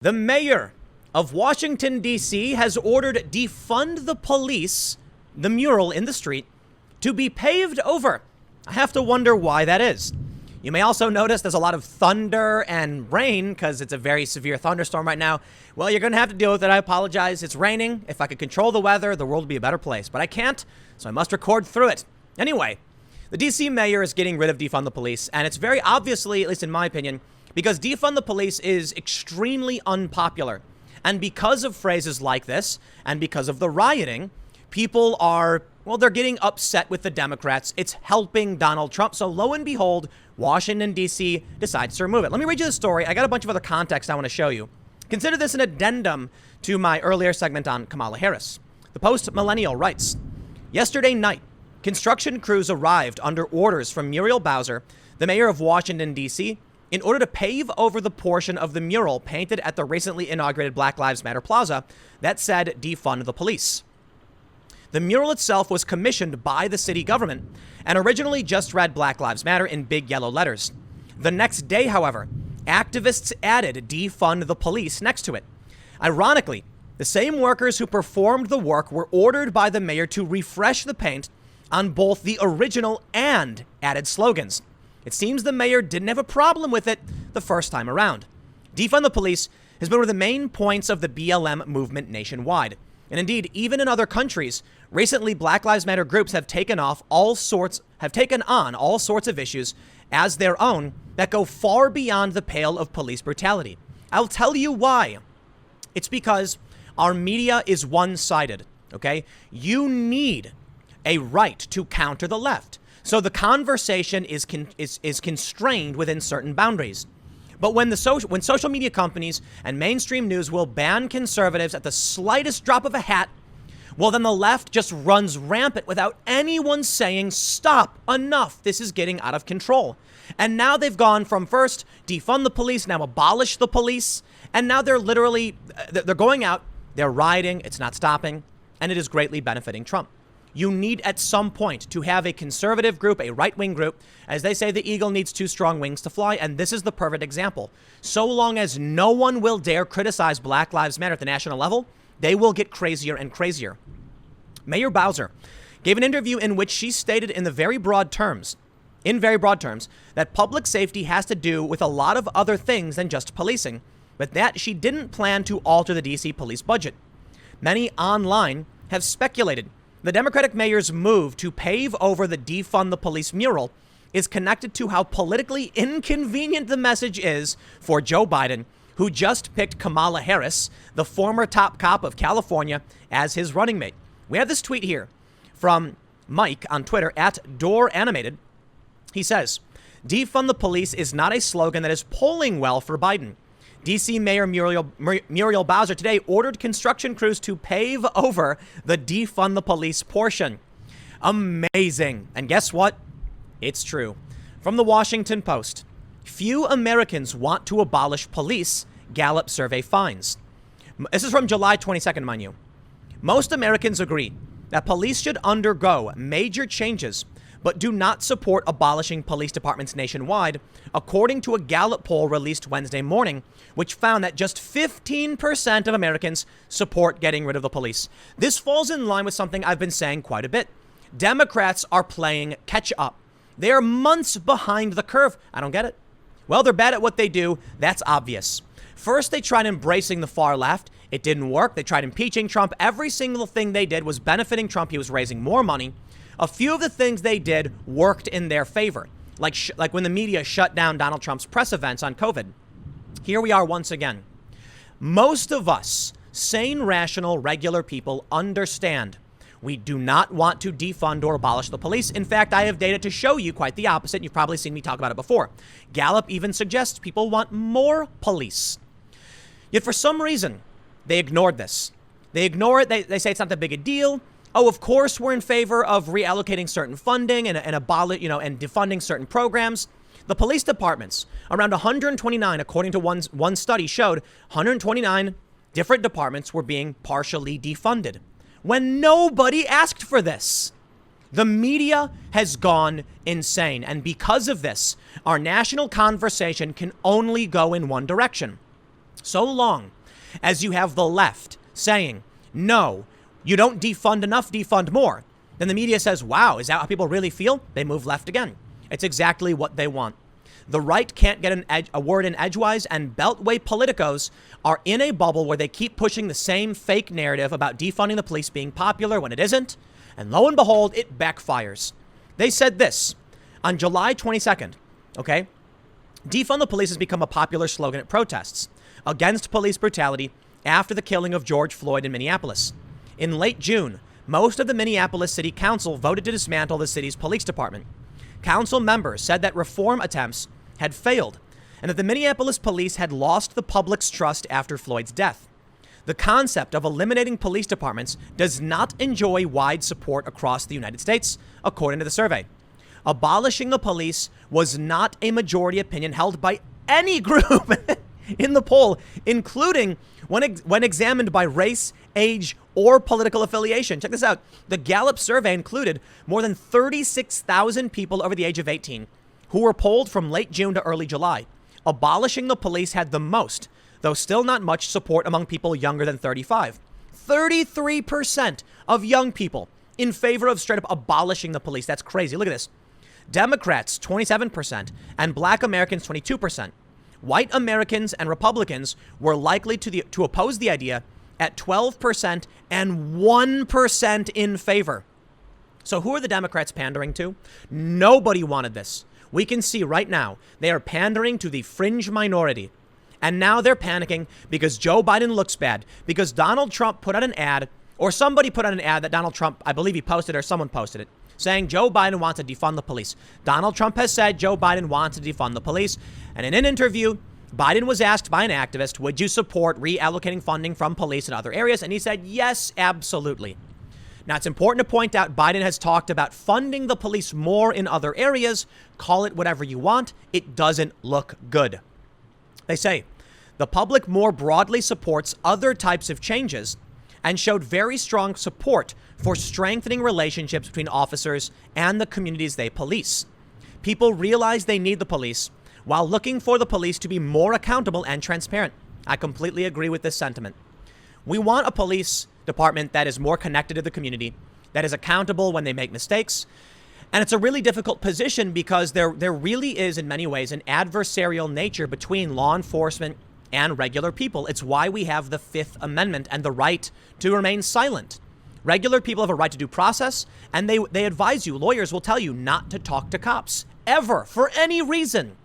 The mayor of Washington, D.C. has ordered Defund the Police, the mural in the street, to be paved over. I have to wonder why that is. You may also notice there's a lot of thunder and rain because it's a very severe thunderstorm right now. Well, you're going to have to deal with it. I apologize. It's raining. If I could control the weather, the world would be a better place. But I can't, so I must record through it. Anyway, the D.C. mayor is getting rid of Defund the Police, and it's very obviously, at least in my opinion, because Defund the Police is extremely unpopular. And because of phrases like this, and because of the rioting, people are, well, they're getting upset with the Democrats. It's helping Donald Trump. So lo and behold, Washington, D.C. decides to remove it. Let me read you the story. I got a bunch of other context I want to show you. Consider this an addendum to my earlier segment on Kamala Harris. The Post-Millennial writes, yesterday night, construction crews arrived under orders from Muriel Bowser, the mayor of Washington, D.C., in order to pave over the portion of the mural painted at the recently inaugurated Black Lives Matter Plaza that said defund the police. The mural itself was commissioned by the city government and originally just read Black Lives Matter in big yellow letters. The next day, however, activists added defund the police next to it. Ironically, the same workers who performed the work were ordered by the mayor to refresh the paint on both the original and added slogans. It seems the mayor didn't have a problem with it the first time around. Defund the police has been one of the main points of the BLM movement nationwide. And indeed, even in other countries, recently Black Lives Matter groups have taken on all sorts of issues as their own that go far beyond the pale of police brutality. I'll tell you why. It's because our media is one-sided, okay? You need a right to counter the left. So the conversation is constrained within certain boundaries. But when social media companies and mainstream news will ban conservatives at the slightest drop of a hat, well, then the left just runs rampant without anyone saying, stop, enough, this is getting out of control. And now they've gone from first defund the police, now abolish the police, and now they're going out, they're rioting, it's not stopping, and it is greatly benefiting Trump. You need at some point to have a conservative group, a right-wing group. As they say, the eagle needs two strong wings to fly. And this is the perfect example. So long as no one will dare criticize Black Lives Matter at the national level, they will get crazier and crazier. Mayor Bowser gave an interview in which she stated in very broad terms, that public safety has to do with a lot of other things than just policing, but that she didn't plan to alter the DC police budget. Many online have speculated the Democratic mayor's move to pave over the Defund the Police mural is connected to how politically inconvenient the message is for Joe Biden, who just picked Kamala Harris, the former top cop of California, as his running mate. We have this tweet here from Mike on Twitter @DoorAnimated. He says, defund the police is not a slogan that is polling well for Biden. D.C. Mayor Muriel Bowser today ordered construction crews to pave over the defund the police portion. Amazing. And guess what? It's true. From the Washington Post, few Americans want to abolish police, Gallup survey finds. This is from July 22nd, mind you. Most Americans agree that police should undergo major changes, but do not support abolishing police departments nationwide, according to a Gallup poll released Wednesday morning, which found that just 15% of Americans support getting rid of the police. This falls in line with something I've been saying quite a bit. Democrats are playing catch up. They are months behind the curve. I don't get it. Well, they're bad at what they do. That's obvious. First, they tried embracing the far left. It didn't work. They tried impeaching Trump. Every single thing they did was benefiting Trump. He was raising more money. A few of the things they did worked in their favor, like when the media shut down Donald Trump's press events on COVID. Here we are once again. Most of us, sane, rational, regular people, understand we do not want to defund or abolish the police. In fact, I have data to show you quite the opposite. You've probably seen me talk about it before. Gallup even suggests people want more police. Yet for some reason, they ignored this. They ignore it. They say it's not that big a deal. Oh, of course, we're in favor of reallocating certain funding and defunding certain programs. The police departments, around 129, according to one study, showed 129 different departments were being partially defunded when nobody asked for this. The media has gone insane. And because of this, our national conversation can only go in one direction. So long as you have the left saying, no, you don't defund enough, defund more, then the media says, wow, is that how people really feel? They move left again. It's exactly what they want. The right can't get a word in edgewise, and Beltway politicos are in a bubble where they keep pushing the same fake narrative about defunding the police being popular when it isn't. And lo and behold, it backfires. They said this on July 22nd, okay? Defund the police has become a popular slogan at protests against police brutality after the killing of George Floyd in Minneapolis. In late June, most of the Minneapolis City Council voted to dismantle the city's police department. Council members said that reform attempts had failed and that the Minneapolis police had lost the public's trust after Floyd's death. The concept of eliminating police departments does not enjoy wide support across the United States, according to the survey. Abolishing the police was not a majority opinion held by any group in the poll, including when examined by race, age, or political affiliation. Check this out. The Gallup survey included more than 36,000 people over the age of 18 who were polled from late June to early July. Abolishing the police had the most, though still not much support among people younger than 35. 33% of young people in favor of straight up abolishing the police. That's crazy. Look at this. Democrats, 27%, and black Americans, 22%. White Americans and Republicans were likely to oppose the idea at 12% and 1% in favor. So who are the Democrats pandering to? Nobody wanted this. We can see right now they are pandering to the fringe minority. And now they're panicking because Joe Biden looks bad, because Donald Trump put out an ad, or somebody put out an ad that Donald Trump, I believe he posted or someone posted it, saying Joe Biden wants to defund the police. Donald Trump has said Joe Biden wants to defund the police. And in an interview, Biden was asked by an activist, would you support reallocating funding from police in other areas? And he said, yes, absolutely. Now, it's important to point out Biden has talked about funding the police more in other areas. Call it whatever you want. It doesn't look good. They say the public more broadly supports other types of changes and showed very strong support for strengthening relationships between officers and the communities they police. People realize they need the police while looking for the police to be more accountable and transparent. I completely agree with this sentiment. We want a police department that is more connected to the community, that is accountable when they make mistakes. And it's a really difficult position because there really is, in many ways, an adversarial nature between law enforcement and regular people. It's why we have the Fifth Amendment and the right to remain silent. Regular people have a right to due process, and they advise you, lawyers will tell you not to talk to cops, ever, for any reason.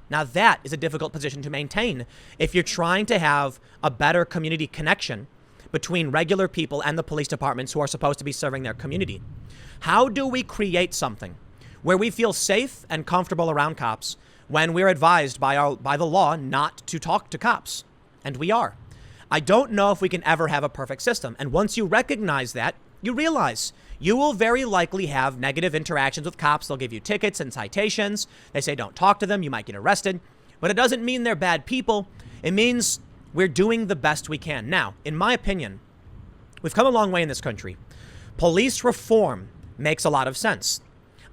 Now, that is a difficult position to maintain if you're trying to have a better community connection between regular people and the police departments who are supposed to be serving their community. How do we create something where we feel safe and comfortable around cops when we're advised by the law not to talk to cops? And we are. I don't know if we can ever have a perfect system. And once you recognize that, you realize you will very likely have negative interactions with cops. They'll give you tickets and citations. They say don't talk to them. You might get arrested. But it doesn't mean they're bad people. It means we're doing the best we can. Now, in my opinion, we've come a long way in this country. Police reform makes a lot of sense.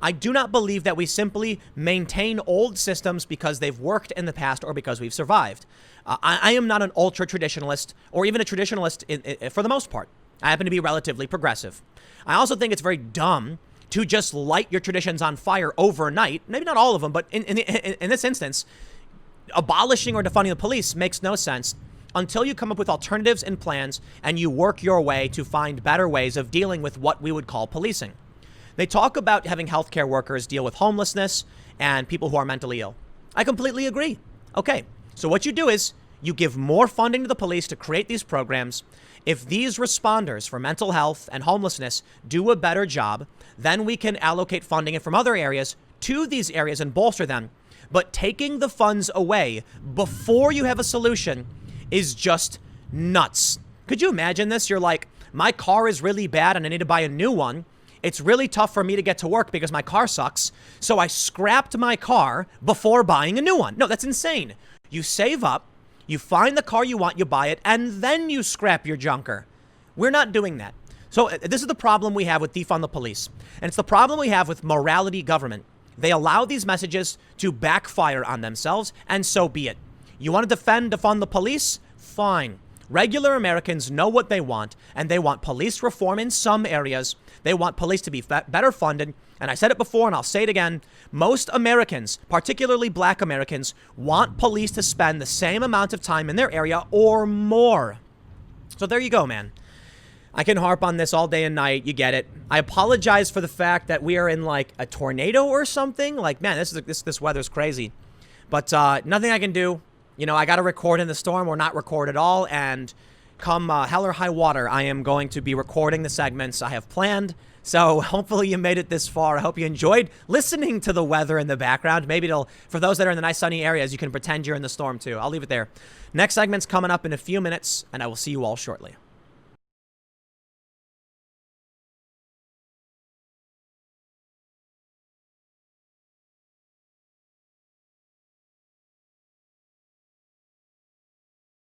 I do not believe that we simply maintain old systems because they've worked in the past or because we've survived. I am not an ultra-traditionalist or even a traditionalist for the most part. I happen to be relatively progressive. I also think it's very dumb to just light your traditions on fire overnight. Maybe not all of them, but in this instance, abolishing or defunding the police makes no sense until you come up with alternatives and plans and you work your way to find better ways of dealing with what we would call policing. They talk about having healthcare workers deal with homelessness and people who are mentally ill. I completely agree. Okay, so what you do is you give more funding to the police to create these programs. If these responders for mental health and homelessness do a better job, then we can allocate funding from other areas to these areas and bolster them. But taking the funds away before you have a solution is just nuts. Could you imagine this? You're like, my car is really bad and I need to buy a new one. It's really tough for me to get to work because my car sucks. So I scrapped my car before buying a new one. No, that's insane. You save up, you find the car you want, you buy it, and then you scrap your junker. We're not doing that. So this is the problem we have with defund the police. And it's the problem we have with morality government. They allow these messages to backfire on themselves, and so be it. You want to defund the police? fine. Regular Americans know what they want, and they want police reform in some areas. They want police to be better funded. And I said it before, and I'll say it again. Most Americans, particularly black Americans, want police to spend the same amount of time in their area or more. So there you go, man. I can harp on this all day and night. You get it. I apologize for the fact that we are in like a tornado or something. Like, man, this weather's crazy. But nothing I can do. You know, I got to record in the storm or not record at all. And come hell or high water, I am going to be recording the segments I have planned. So hopefully you made it this far. I hope you enjoyed listening to the weather in the background. Maybe for those that are in the nice sunny areas, you can pretend you're in the storm too. I'll leave it there. Next segment's coming up in a few minutes, and I will see you all shortly.